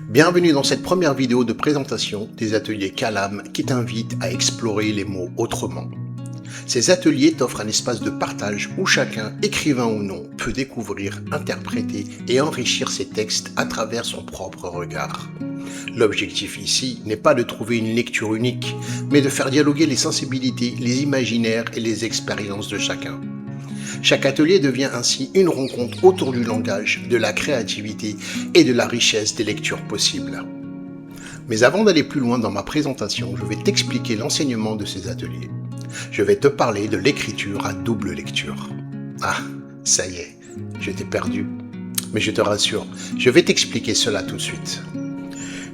Bienvenue dans cette première vidéo de présentation des ateliers Calam qui t'invitent à explorer les mots autrement. Ces ateliers t'offrent un espace de partage où chacun, écrivain ou non, peut découvrir, interpréter et enrichir ses textes à travers son propre regard. L'objectif ici n'est pas de trouver une lecture unique, mais de faire dialoguer les sensibilités, les imaginaires et les expériences de chacun. Chaque atelier devient ainsi une rencontre autour du langage, de la créativité et de la richesse des lectures possibles. Mais avant d'aller plus loin dans ma présentation, je vais t'expliquer l'enseignement de ces ateliers. Je vais te parler de l'écriture à double lecture. Ah, ça y est, je t'ai perdu. Mais je te rassure, je vais t'expliquer cela tout de suite.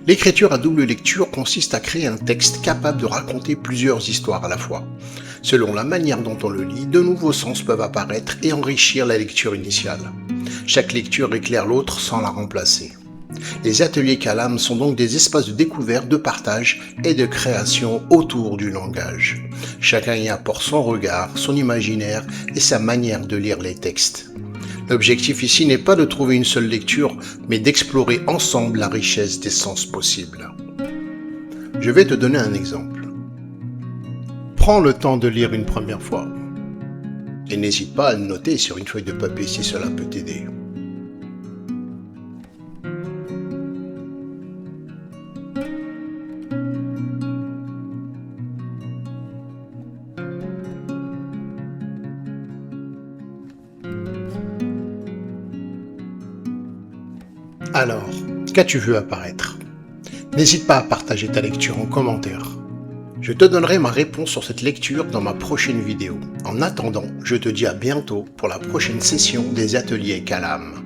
L'écriture à double lecture consiste à créer un texte capable de raconter plusieurs histoires à la fois. Selon la manière dont on le lit, de nouveaux sens peuvent apparaître et enrichir la lecture initiale. Chaque lecture éclaire l'autre sans la remplacer. Les ateliers Calam sont donc des espaces de découverte, de partage et de création autour du langage. Chacun y apporte son regard, son imaginaire et sa manière de lire les textes. L'objectif ici n'est pas de trouver une seule lecture, mais d'explorer ensemble la richesse des sens possibles. Je vais te donner un exemple. Prends le temps de lire une première fois. Et n'hésite pas à le noter sur une feuille de papier si cela peut t'aider. Alors, qu'as-tu vu apparaître? N'hésite pas à partager ta lecture en commentaire. Je te donnerai ma réponse sur cette lecture dans ma prochaine vidéo. En attendant, je te dis à bientôt pour la prochaine session des ateliers Calam.